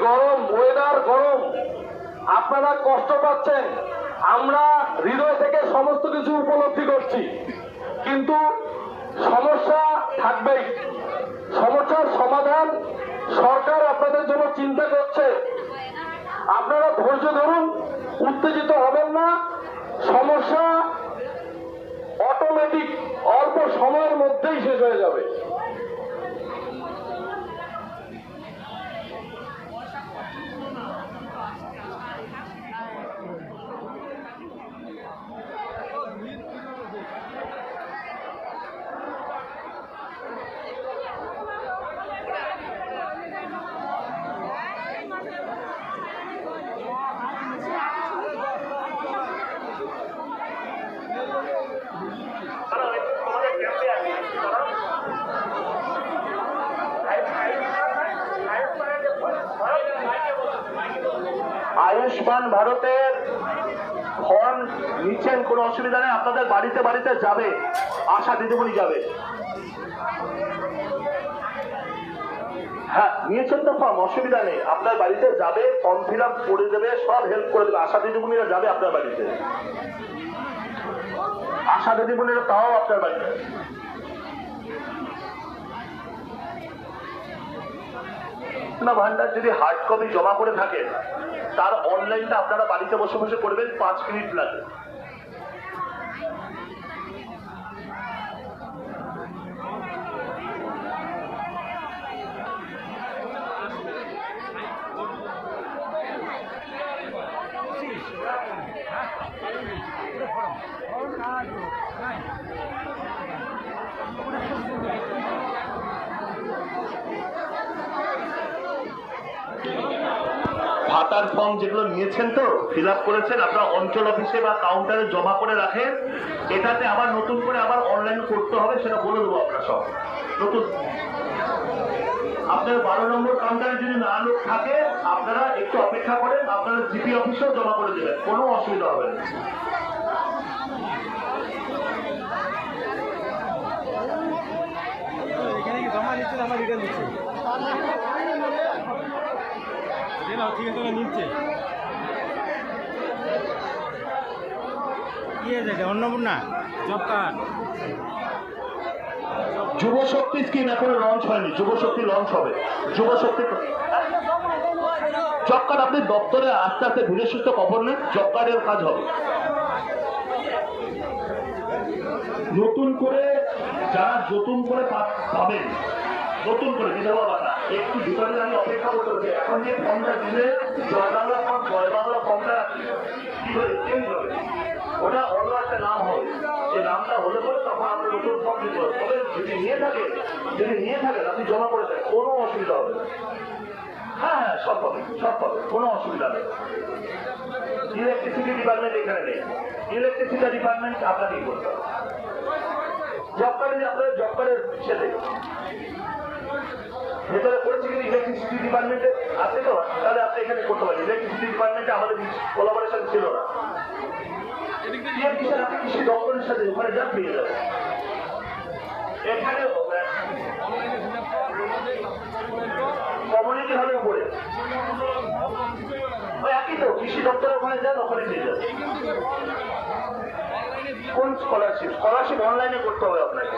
গরম, ওয়েদার গরম, আপনারা কষ্ট পাচ্ছেন, আমরা হৃদয় থেকে সমস্ত কিছু উপলব্ধি করছি, কিন্তু সমস্যা থাকবেই। সমস্যার সমাধান সরকার আপনাদের জন্য চিন্তা করছে। আপনারা ধৈর্য ধরুন, উত্তেজিত হবেন না। সমস্যা অটোমেটিক অল্প সময়ের মধ্যেই শেষ হয়ে যাবে। আয়ুষ্মান ভারতের ফর্ম নিচ্ছেন, কোনো অসুবিধা নেই, আপনাদের বাড়িতে বাড়িতে যাবে, আশা দিদিমণি যাবে। হ্যাঁ, নিয়েছেন তো ফর্ম, অসুবিধা নেই, আপনার বাড়িতে যাবে, ফর্ম ফিল আপ করে দেবে, সব হেল্প করে দেবে, আশা দিদিমণিরা যাবে আপনার বাড়িতে। আশা দিদিমণিরা তাও আপনার বাড়িতে। না, ভান্ডার যদি হার্ড কপি জমা করে থাকেন, তার অনলাইনটা আপনারা বাড়িতে বসে বসে করবেন, 5 মিনিট লাগে। ভাতার ফর্ম যেগুলো নিয়েছেন তো ফিল আপ করেছেন, আপনারা অঞ্চল অফিসে বা কাউন্টারে জমা করে রাখেন। এটাতে আবার নতুন করে আবার অনলাইন করতে হবে, সেটা বলে দেবো। আপনারা সব নতুন, আপনার 12 নম্বর কাউন্টারে যদি না লোক থাকে, আপনারা একটু অপেক্ষা করেন, আপনারা জিপি অফিসেও জমা করে দেবেন, কোনো অসুবিধা হবে না। জমা নিচ্ছে, আমার রিটার্ন দিচ্ছে, ঠিক আছে, নিচ্ছে কি আছে অন্নপূর্ণা জব কার্ড। যুবশক্তি স্কিম এখনো লঞ্চ হয়নি, যুবশক্তি লঞ্চ হবে। যুবশক্তি জব কার্ড আপনি দপ্তরে আস্তে আস্তে ধীরে সুস্থে খবর নেন, জব কার্ডের কাজ হবে। নতুন করে যারা নতুন করে পাবেন, নতুন করে বিধবা ভাতা, একটু ভিতরে আমি অপেক্ষা করতে হচ্ছে। এখন যে ফর্মটা দিলে জয় বাংলা ফর্ম, জয় বাংলা ফর্মটা কি করে চেঞ্জ হবে, ওটা অন্য একটা নাম হবে। যে নামটা হলে পরে তখন আপনি নতুন ফর্ম দিতে হবে। তবে যদি নিয়ে থাকেন আপনি জমা করে দেন, কোনো অসুবিধা হবে না। হ্যাঁ, সব পাবে, সব পাবে, কোনো অসুবিধা নেই। ইলেকট্রিসিটি ডিপার্টমেন্ট এখানে নেই, ইলেকট্রিসিটি ডিপার্টমেন্ট আপনাকেই করতে হবে। জব কার্ডে আপনাদের জব কার্ডের ছেলে ভেতরে করেছে, কিন্তু ইলেকট্রিসিটি ডিপার্টমেন্টে আছে তো, তাহলে আপনি এখানে করতে পারেন। ইলেকট্রিসিটি ডিপার্টমেন্টে আমাদের কোলাবোরেশন ছিল না। আপনি কৃষি দপ্তরের সাথে ওখানে যান, পেয়ে যাবেন। এখানে কমিউনিটি হলের উপরে ওই একই তো, কৃষি দপ্তরের ওখানে যান, ওখানে পেয়ে যাবেন। কোন স্কলারশিপ? স্কলারশিপ অনলাইনে করতে হবে আপনাকে,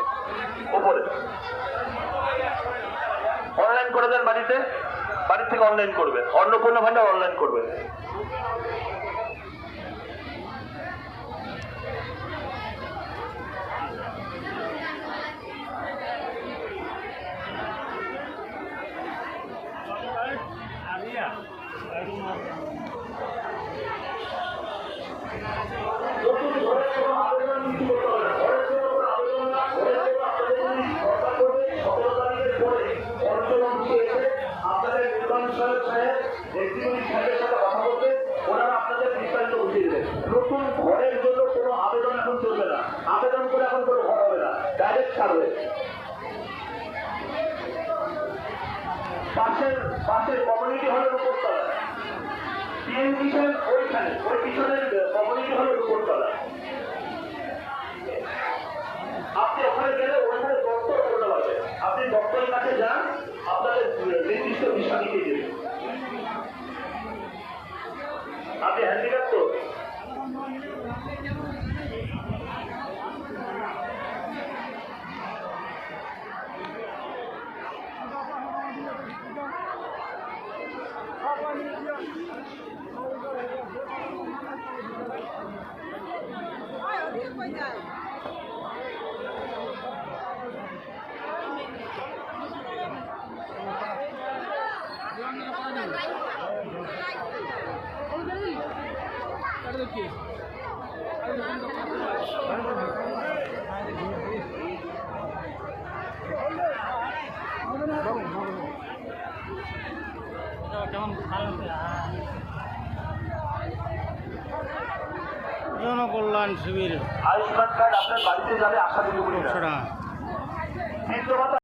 উপরে অনলাইন করে দেন, বাড়িতে বাড়ি থেকে অনলাইন করবেন, অন্নপূর্ণা ভান্ডার অনলাইন করবেন। নতুন ঘরের জন্য কোনো আবেদন এখন চলবে না, আবেদন করে এখন কোনো ঘর হবে না, ডাইরেক্ট ছাড়বে। পাশের কমিউনিটি হলের উপর তলা, পিএম কিষাণ ওইখানে, ওই পিছনের কমিউনিটি হলের উপর তলা। আপনি ওখানে গেলে ওইখানে দপ্তর করতে পারবেন। আপনি দপ্তরের কাছে যান, আপনাদের নির্দিষ্ট বিষয় লিখে দেবেন। জনকল্যাণ শিবির আয়ুষ্মান কার্ড আপনার বাড়িতে যাবে আশা দিদি 100 টাকা। বৃদ্ধ ভাতা